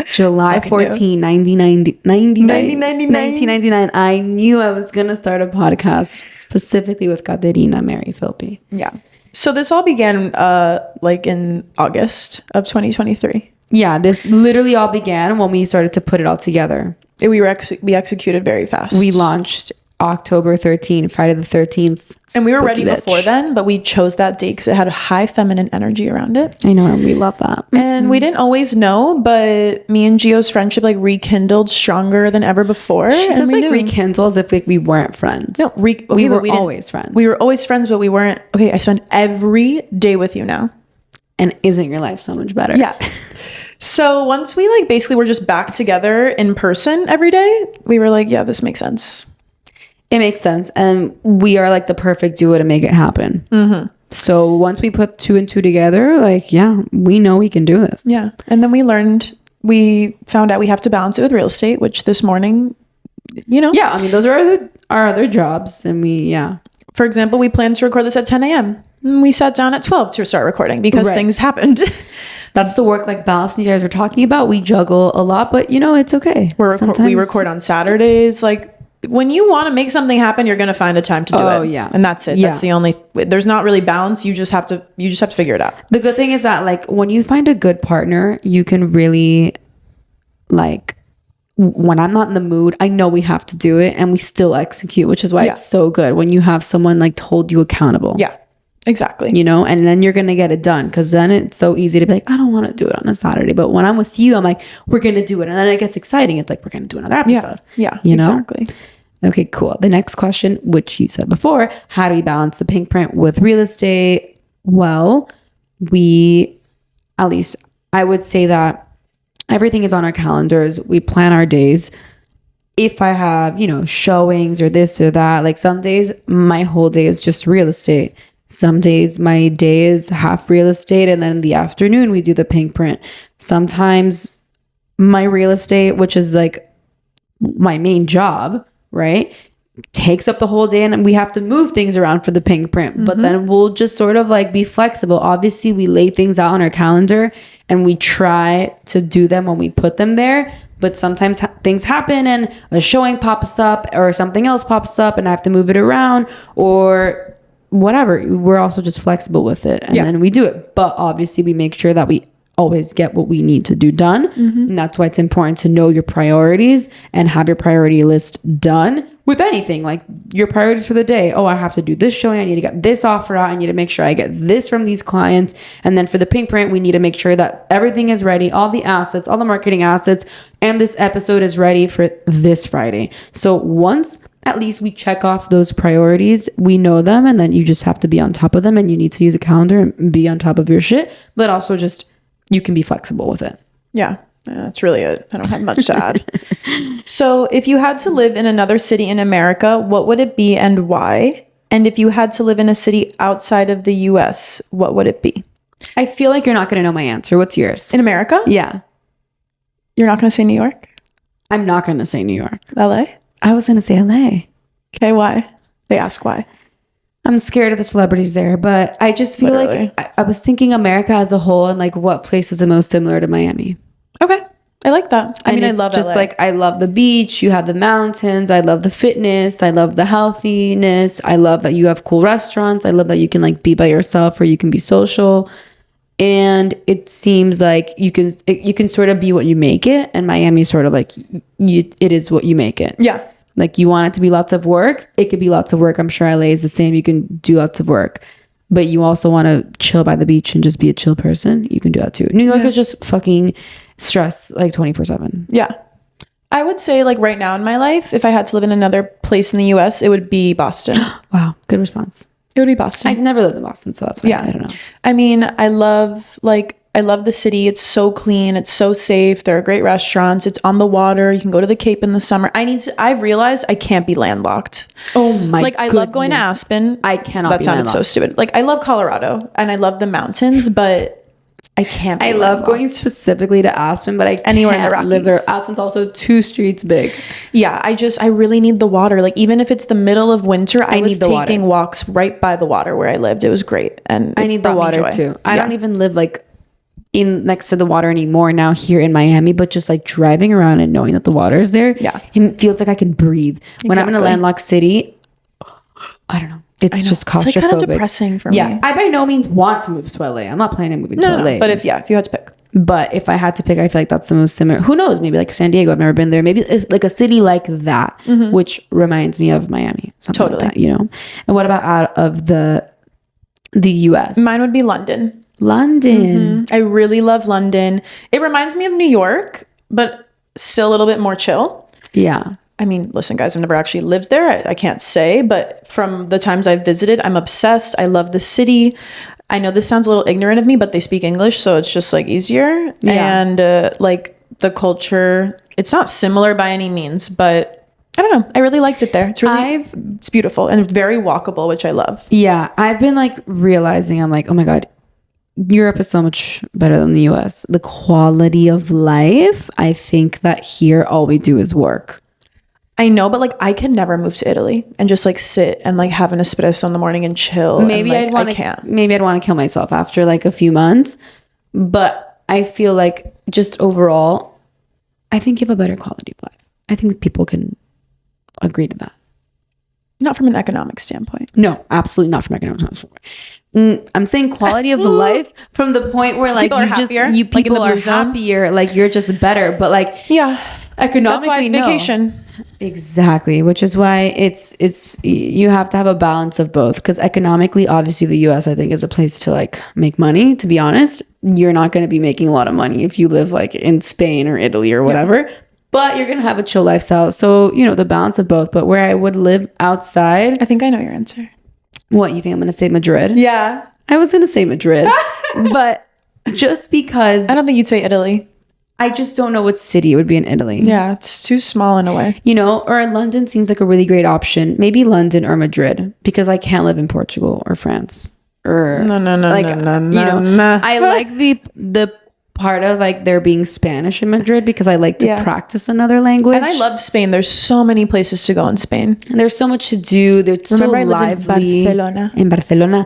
July 14, 1999. I knew I was going to start a podcast specifically with Katerina Mary Filpi. Yeah. So this all began like in August of 2023. Yeah, this literally all began when we started to put it all together. We executed very fast. We launched October 13th, Friday the 13th. And we were ready before then, but we chose that date because it had a high feminine energy around it. I know, and we love that. And we didn't always know, but me and Gio's friendship like rekindled stronger than ever before. She says like rekindle as if we weren't friends. No, we were always friends. We were always friends, but we weren't. Okay, I spend every day with you now. And isn't your life so much better? Yeah. So once we like basically were just back together in person every day, we were like, yeah, this makes sense. It makes sense. And we are like the perfect duo to make it happen. Mm-hmm. So once we put 2 and 2 together, like, we know we can do this. Yeah. And then we found out we have to balance it with real estate, which this morning, Yeah. I mean, those are our other jobs. And for example, we planned to record this at 10 a.m. We sat down at 12 to start recording because things happened. That's the work-life balance you guys were talking about. We juggle a lot, but it's okay. We record on Saturdays. Like, when you want to make something happen, you're going to find a time to do it. Oh yeah. And that's it. Yeah. That's the only, there's not really balance. You just have to figure it out. The good thing is that like when you find a good partner, you can really like, when I'm not in the mood, I know we have to do it and we still execute, which is why it's so good when you have someone like to hold you accountable. Yeah, exactly. And then you're going to get it done. Cause then it's so easy to be like, I don't want to do it on a Saturday, but when I'm with you, I'm like, we're going to do it. And then it gets exciting. It's like, we're going to do another episode. Yeah. Exactly. Okay, cool. The next question, which you said before, how do we balance the pink print with real estate? Well, at least I would say that everything is on our calendars. We plan our days. If I have, showings or this or that, like some days my whole day is just real estate. Some days my day is half real estate. And then in the afternoon, we do the pink print. Sometimes my real estate, which is like my main job, right, takes up the whole day and we have to move things around for the pink print. But then we'll just sort of like be flexible. Obviously, we lay things out on our calendar and we try to do them when we put them there. But sometimes things happen and a showing pops up or something else pops up and I have to move it around or whatever. We're also just flexible with it. And then we do it. But obviously, we make sure that we always get what we need to do done. And that's why it's important to know your priorities and have your priority list done with anything, like your priorities for the day. Oh, I have to do this showing. I need to get this offer out. I need to make sure I get this from these clients. And then for the pink print, we need to make sure that everything is ready, all the assets, all the marketing assets, and this episode is ready for this Friday. So once at least we check off those priorities, we know them, and then you just have to be on top of them, and you need to use a calendar and be on top of your shit, but also just you can be flexible with it. Yeah, that's really it. I don't have much to add. So if you had to live in another city in America, what would it be and why? And if you had to live in a city outside of the US, what would it be? I feel like you're not going to know my answer. What's yours? In America? Yeah. You're not going to say New York? I'm not going to say New York. LA? I was going to say LA. Okay, why? They ask why. I'm scared of the celebrities there, but I just feel Literally. like I was thinking America as a whole and like what place is the most similar to Miami. Okay. I like that. I mean, I love just LA. like I love the beach, you have the mountains, I love the fitness, I love the healthiness, I love that you have cool restaurants, I love that you can like be by yourself or you can be social. And it seems like you can sort of be what you make it, and Miami's sort of like it is what you make it. Yeah. Like you want it to be lots of work, it could be lots of work. I'm sure LA is the same. You can do lots of work, but you also want to chill by the beach and just be a chill person. You can do that too. New York is just fucking stress like 24/7. Yeah. I would say like right now in my life, if I had to live in another place in the US, it would be Boston. Wow, good response. It would be Boston. I've never lived in Boston, so that's why I don't know. I mean, I love the city. It's so clean. It's so safe. There are great restaurants. It's on the water. You can go to the Cape in the summer. I've realized I can't be landlocked. Oh my god. I love going to Aspen. I cannot That be sounded so landlocked. stupid. Like I love Colorado and I love the mountains, but I can't be I love landlocked. going specifically to Aspen, but I Anywhere in the can't live there. Rockies. Aspen's also 2 streets big. Yeah, I really need the water. Like even if it's the middle of winter, I was need the water. taking walks right by the water where I lived. It was great. And I it need the brought me water joy. too. I don't even live like in next to the water anymore now here in Miami, but just like driving around and knowing that the water is there, it feels like I can breathe. When I'm in a Exactly. landlocked city, I don't know. It's just claustrophobic. It's like kind of depressing for me. Yeah, I by no means want to move to LA. I'm not planning on moving to LA. But if you had to pick. But if I had to pick, I feel like that's the most similar. Who knows? Maybe like San Diego. I've never been there. Maybe it's like a city like that, which reminds me of Miami. Something like that, you know? And what about out of the US? Mine would be London. London. I really love London. It reminds me of New York, but still a little bit more chill. Yeah. I mean, listen, guys, I've never actually lived there. I can't say, but from the times I've visited, I'm obsessed. I love the city. I know this sounds a little ignorant of me, but they speak English, so it's just like easier. Yeah. And like the culture, it's not similar by any means, but I don't know. I really liked it there. It's beautiful and very walkable, which I love. Yeah. I've been like realizing, I'm like, oh my God, Europe is so much better than the US. The quality of life, I think that here all we do is work. I know, but like I could never move to Italy and just like sit and like have an espresso in the morning and chill. Maybe and, like, I'd want to kill myself after like a few months. But I feel like just overall, I think you have a better quality of life. I think people can agree to that. Not from an economic standpoint. No, absolutely not from economic standpoint. I'm saying quality of life from the point where like People are happier, like in people the are blue zone. happier, like you're just better. But like economically, That's why it's no. vacation. Exactly, which is why it's you have to have a balance of both, because economically, obviously the US I think is a place to like make money. To be honest, you're not going to be making a lot of money if you live like in Spain or Italy or whatever, but you're going to have a chill lifestyle. So, you know, the balance of both. But where I would live outside, I think I know your answer. what you think I'm going to say? Madrid? Yeah. I was going to say Madrid, but just because I don't think you'd say Italy. I just don't know what city it would be in Italy. Yeah, it's too small in a way. You know, or London seems like a really great option. Maybe London or Madrid, because I can't live in Portugal or France. Or No. I like the part of like there being Spanish in Madrid because I like to practice another language. And I love Spain. There's so many places to go in Spain. And there's so much to do. There's Remember, so I lived lively. in Barcelona. In Barcelona,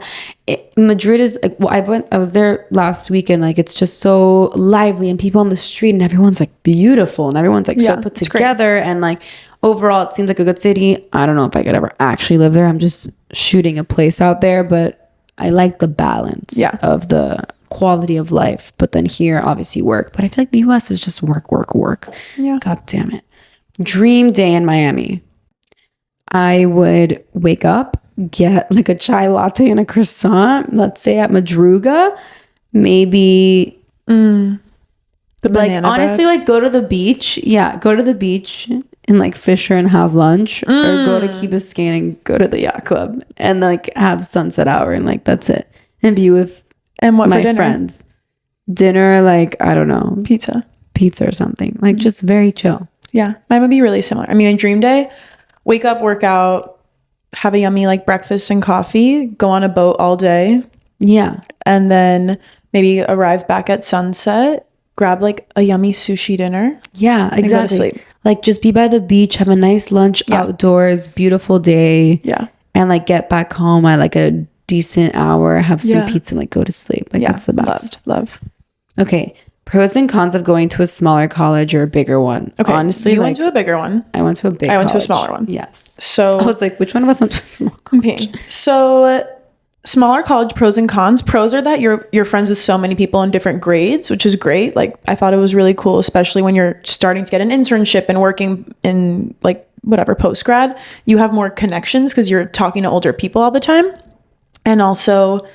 Madrid is. Well, I was there last weekend. Like it's just so lively and people on the street and everyone's like beautiful and everyone's like so put together and like overall it seems like a good city. I don't know if I could ever actually live there. I'm just shooting a place out there, but I like the balance of the quality of life. But then here, obviously work. But I feel like the US is just work. Yeah. God damn it. Dream day in Miami. I would wake up, get like a chai latte and a croissant, let's say at Madruga. Maybe like honestly bread. like go to the beach. Yeah, go to the beach and like Fisher and have lunch, or go to Key Biscayne and go to the yacht club and like have sunset hour and like that's it. And be with And what for my dinner? friends. Dinner, like I don't know, Pizza. or something. Like just very chill. Yeah, mine would be really similar. I mean, a dream day, wake up, work out, have a yummy like breakfast and coffee, go on a boat all day. Yeah. And then maybe arrive back at sunset, grab like a yummy sushi dinner. Yeah, exactly. And go to sleep. Like just be by the beach, have a nice lunch outdoors, beautiful day. Yeah. And like get back home at like a decent hour, have some pizza and like go to sleep. Like that's the best. Love. Okay. Pros and cons of going to a smaller college or a bigger one. Okay. Honestly, you went to a bigger one. I went to a big I went college. to a smaller one. Yes. So I was like, which one of us went to a small college? Okay. So smaller college pros and cons. Pros are that you're friends with so many people in different grades, which is great. Like I thought it was really cool, especially when you're starting to get an internship and working in like whatever post grad. You have more connections because you're talking to older people all the time. And also,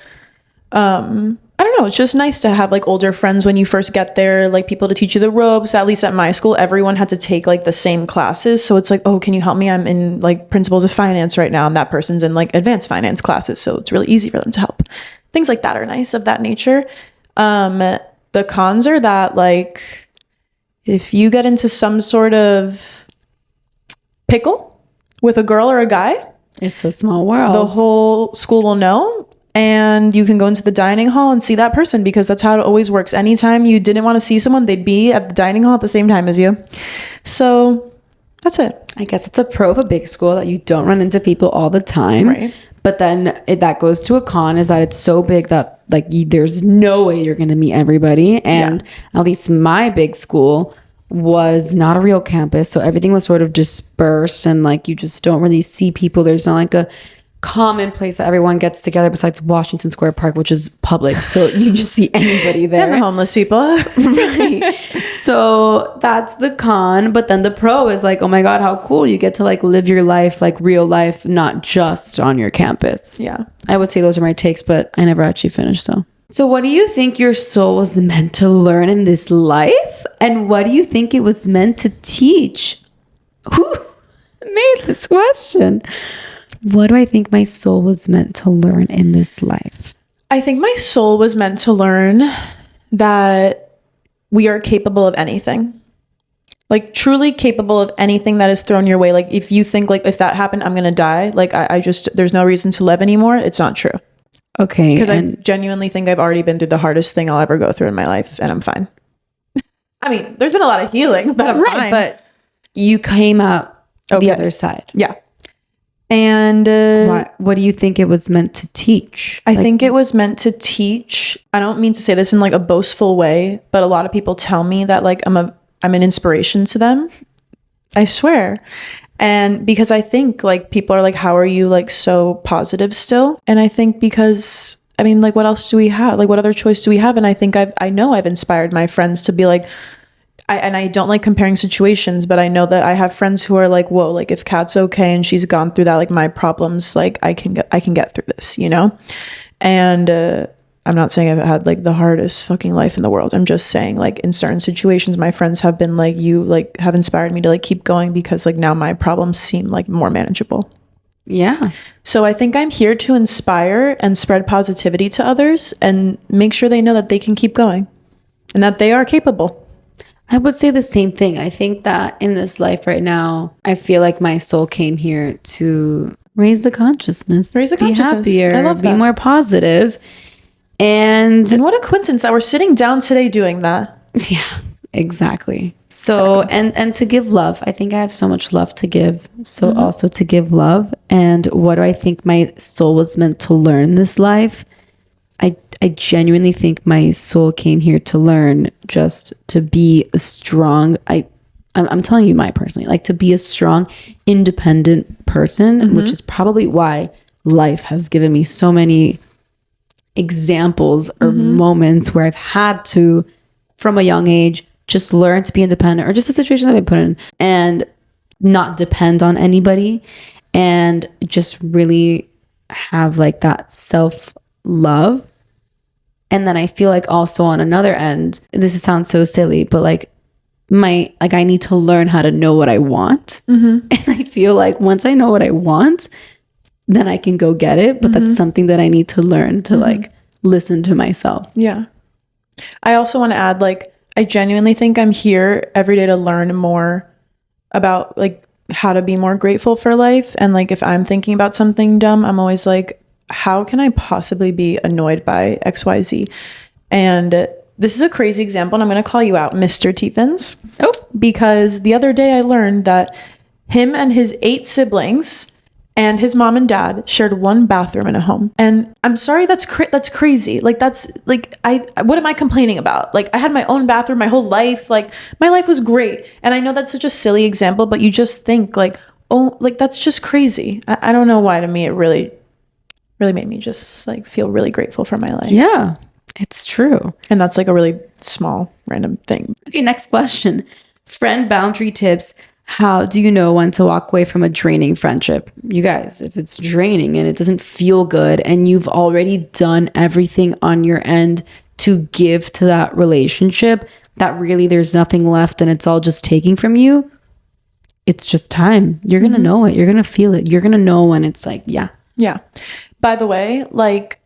I don't know, it's just nice to have like older friends when you first get there, like people to teach you the ropes. At least at my school, everyone had to take like the same classes. So it's like, oh, can you help me? I'm in like principles of finance right now. And that person's in like advanced finance classes. So it's really easy for them to help. Things like that are nice of that nature. The cons are that like, if you get into some sort of pickle with a girl or a guy, it's a small world. The whole school will know. And you can go into the dining hall and see that person because that's how it always works. Anytime you didn't want to see someone, they'd be at the dining hall at the same time as you. So that's it. I guess it's a pro of a big school that you don't run into people all the time. Right. But then that goes to a con is that it's so big that like there's no way you're going to meet everybody. And at least my big school was not a real campus. So everything was sort of dispersed and like you just don't really see people. There's not like a common place that everyone gets together besides Washington Square Park, which is public. So you just see anybody there. And the homeless people. Right. So that's the con. But then the pro is like, oh my God, how cool. You get to like live your life, like real life, not just on your campus. Yeah. I would say those are my takes, but I never actually finished. So what do you think your soul was meant to learn in this life? And what do you think it was meant to teach? Who made this question? What do I think my soul was meant to learn in this life? I think my soul was meant to learn that we are capable of anything. Like truly capable of anything that is thrown your way. Like if you think like if that happened, I'm going to die. Like I just, there's no reason to live anymore. It's not true. Okay. Because I genuinely think I've already been through the hardest thing I'll ever go through in my life and I'm fine. I mean, there's been a lot of healing, but I'm fine. But you came out the other side. Yeah. And what do you think it was meant to teach? I think it was meant to teach. I don't mean to say this in like a boastful way, but a lot of people tell me that like I'm an inspiration to them. I swear. And because I think like people are like, how are you like so positive still? And I think because I mean, like what else do we have? Like what other choice do we have? And I think I know I've inspired my friends to be like, I don't like comparing situations, but I know that I have friends who are like, whoa, like if Kat's okay and she's gone through that, like my problems, like I can get through this, you know? And I'm not saying I've had like the hardest fucking life in the world. I'm just saying like in certain situations, my friends have been like, you like have inspired me to like keep going because like now my problems seem like more manageable. Yeah. So I think I'm here to inspire and spread positivity to others and make sure they know that they can keep going and that they are capable. I would say the same thing. I think that in this life right now, I feel like my soul came here to raise the consciousness. Be happier. I love that. Be more positive. And what a coincidence that we're sitting down today doing that. Yeah, exactly. So, and to give love. I think I have so much love to give. So also to give love. And what do I think my soul was meant to learn in this life? I genuinely think my soul came here to learn just to be a strong, I'm telling you personally, like to be a strong, independent person, which is probably why life has given me so many examples or moments where I've had to, from a young age, just learn to be independent or just a situation that I put in and not depend on anybody and just really have like that self-love. And then I feel like also on another end, this sounds so silly, but like I need to learn how to know what I want. And I feel like once I know what I want, then I can go get it. But that's something that I need to learn to like listen to myself. Yeah. I also want to add, like, I genuinely think I'm here every day to learn more about like how to be more grateful for life. And like, if I'm thinking about something dumb, I'm always like, how can I possibly be annoyed by XYZ? And this is a crazy example, and I'm going to call you out, Mr. Tiefens. Oh. Because the other day I learned that him and his 8 siblings and his mom and dad shared one bathroom in a home. And I'm sorry, that's crazy. Like, that's like, what am I complaining about? Like, I had my own bathroom my whole life. Like, my life was great. And I know that's such a silly example, but you just think like, oh, like, that's just crazy. I don't know why. To me, it really made me just like feel really grateful for my life. Yeah, it's true. And that's like a really small random thing. Okay, next question. Friend boundary tips. How do you know when to walk away from a draining friendship? You guys, if it's draining and it doesn't feel good and you've already done everything on your end to give to that relationship, that really there's nothing left and it's all just taking from you, it's just time. You're going to know it. You're going to feel it. You're going to know when it's like, yeah. Yeah. By the way, like,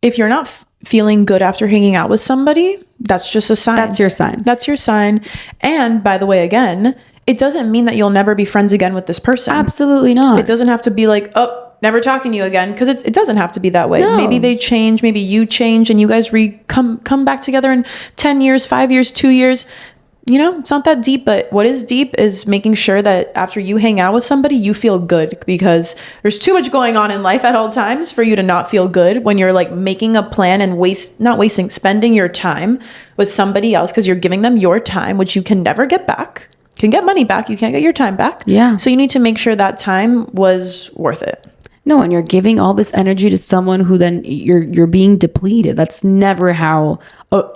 if you're not feeling good after hanging out with somebody, that's just a sign. That's your sign. That's your sign. And by the way, again, it doesn't mean that you'll never be friends again with this person. Absolutely not. It doesn't have to be like, oh, never talking to you again, because it doesn't have to be that way. No. Maybe they change, maybe you change, and you guys come back together in 10 years, 5 years, 2 years. You know, it's not that deep, but what is deep is making sure that after you hang out with somebody, you feel good, because there's too much going on in life at all times for you to not feel good when you're like making a plan and spending your time with somebody else, because you're giving them your time, which you can never get back. You can get money back. You can't get your time back. Yeah. So you need to make sure that time was worth it. No, and you're giving all this energy to someone who then you're being depleted. That's never how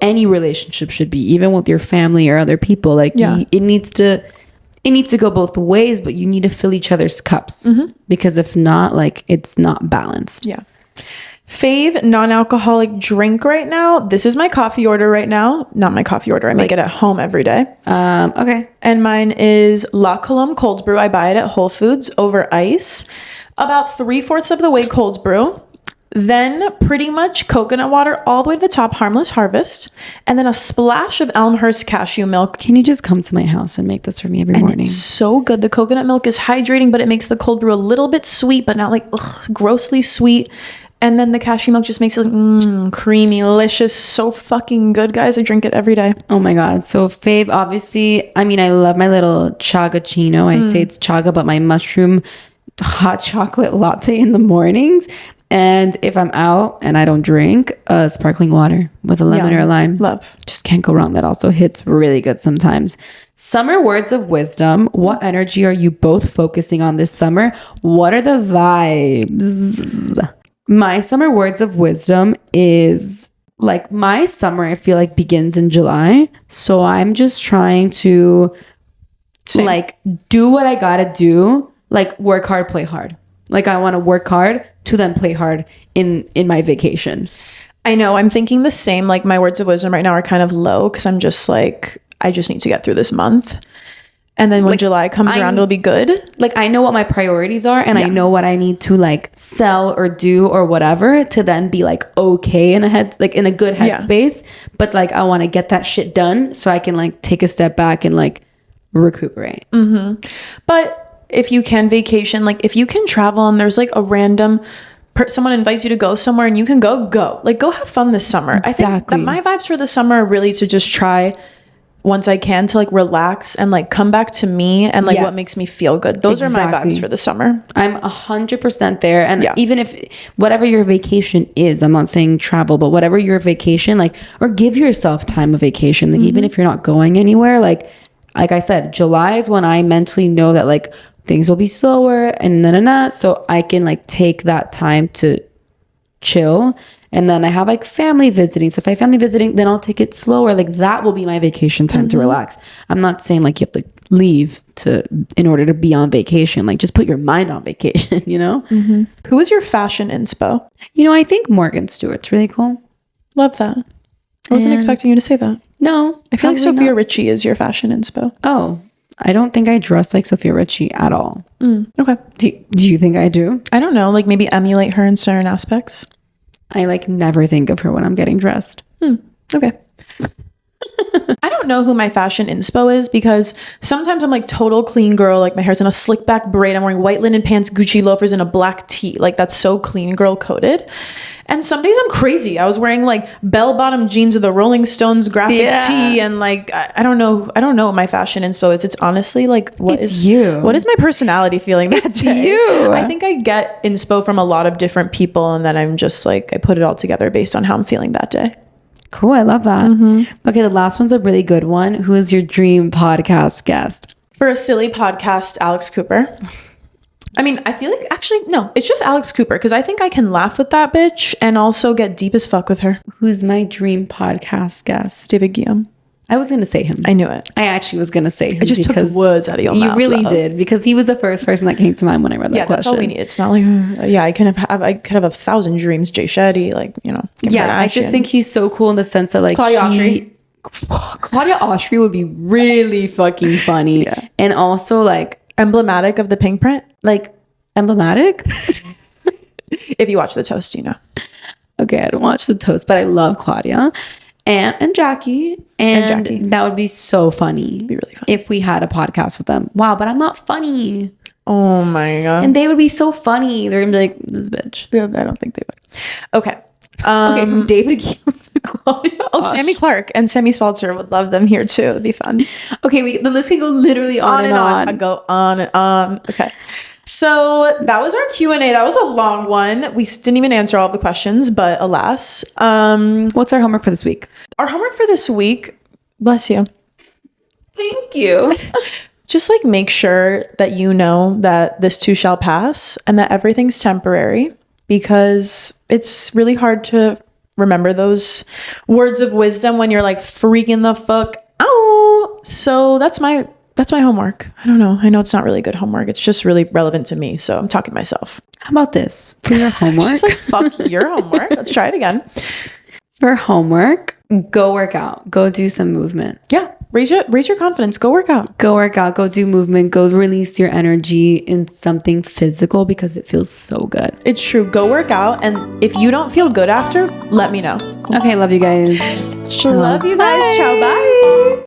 any relationship should be, even with your family or other people. Like, it needs to go both ways, but you need to fill each other's cups, because if not, like, it's not balanced. Yeah. Fave non-alcoholic drink right now. This is my coffee order right now. Not my coffee order. I make it at home every day. Okay. And mine is La Colombe cold brew. I buy it at Whole Foods over ice. About 3/4 of the way cold brew. Then pretty much coconut water all the way to the top, Harmless Harvest. And then a splash of Elmhurst cashew milk. Can you just come to my house and make this for me every morning? It's so good. The coconut milk is hydrating, but it makes the cold brew a little bit sweet, but not like grossly sweet. And then the cashew milk just makes it creamy, delicious, so fucking good, guys. I drink it every day. Oh my God. So fave, obviously, I mean, I love my little chagachino. I say it's chaga, but my mushroom hot chocolate latte in the mornings. And if I'm out and I don't drink, sparkling water with a lemon or a lime. Love. Just can't go wrong. That also hits really good sometimes. Summer words of wisdom. What energy are you both focusing on this summer? What are the vibes? My summer words of wisdom is like, my summer, I feel like, begins in July. So I'm just trying to like do what I gotta do. Like, work hard, play hard. Like, I want to work hard to then play hard in my vacation. I know. I'm thinking the same. Like, my words of wisdom right now are kind of low, because I'm just like, I just need to get through this month. And then when like, July comes around, it'll be good. Like, I know what my priorities are, and I know what I need to like sell or do or whatever to then be like okay in a good headspace. But like, I want to get that shit done so I can like take a step back and like recuperate. But if you can vacation, like if you can travel and there's like a random someone invites you to go somewhere and you can go, like, go have fun this summer. Exactly. I think that my vibes for the summer are really to just try once I can to like relax and like come back to me and like what makes me feel good. Those are my vibes for the summer. I'm 100% there. And even if whatever your vacation is, I'm not saying travel, but whatever your vacation, like, or give yourself time of vacation. Like, even if you're not going anywhere, like I said, July is when I mentally know that like things will be slower and so I can like take that time to chill. And then I have like family visiting. So if I have family visiting, then I'll take it slower. Like, that will be my vacation time to relax. I'm not saying like you have to leave in order to be on vacation. Like, just put your mind on vacation, you know? Who is your fashion inspo? You know, I think Morgan Stewart's really cool. Love that. I wasn't expecting you to say that. No. I feel like Sophia Richie is your fashion inspo. Oh, I don't think I dress like Sophia Richie at all. Okay. Do you think I do? I don't know. Like, maybe emulate her in certain aspects. I like never think of her when I'm getting dressed. Okay. I don't know who my fashion inspo is because sometimes I'm like total clean girl. Like my hair's in a slick back braid. I'm wearing white linen pants, Gucci loafers, and a black tee. Like that's so clean girl coded. And some days I'm crazy. I was wearing like bell bottom jeans with a Rolling Stones graphic tee, and like I don't know what my fashion inspo is. It's honestly like what is my personality feeling that day? You. I think I get inspo from a lot of different people, and then I'm just like I put it all together based on how I'm feeling that day. Cool. I love that. Okay, the last one's a really good one. Who is your dream podcast guest? For a silly podcast, Alex Cooper. I mean, I feel like actually, no, it's just Alex Cooper because I think I can laugh with that bitch and also get deep as fuck with her. Who's my dream podcast guest? David Guillaume. I was going to say him. I knew it. I actually was going to say him. I just took the words out of your mouth. You really did, because he was the first person that came to mind when I read that question. Yeah, that's all we need. It's not like, I could have 1,000 dreams. Jay Shetty, like, you know. Yeah, I just think he's so cool in the sense that like Claudia Oshry would be really fucking funny. Yeah. And also like emblematic of the pink print. Like emblematic? If you watch The Toast, you know. Okay, I don't watch The Toast, but I love Claudia and Jackie. And Jackie. That would be so funny. It'd be really funny. If we had a podcast with them. Wow, but I'm not funny. Oh my God. And they would be so funny. They're gonna be like, this bitch. Yeah, I don't think they would. Okay. Okay, from David Guillaume to Claudia. Oh, Sammy Clark and Sammy Spalter would love them here too. It'd be fun. Okay, the list can go literally on and on. I go on and on. Okay. So that was our Q&A. That was a long one. We didn't even answer all of the questions, but alas. What's our homework for this week? Our homework for this week, bless you. Thank you. Just like make sure that you know that this too shall pass and that everything's temporary, because it's really hard to remember those words of wisdom when you're like freaking the fuck out. So that's my homework. I don't know. I know it's not really good homework. It's just really relevant to me. So I'm talking to myself. How about this? For your homework? She's like, fuck your homework. Let's try it again. For homework, go work out. Go do some movement. Yeah. Raise your confidence. Go work out. Go work out. Go do movement. Go release your energy in something physical because it feels so good. It's true. Go work out. And if you don't feel good after, let me know. Okay. Love you guys. Love you guys. Ciao. Bye.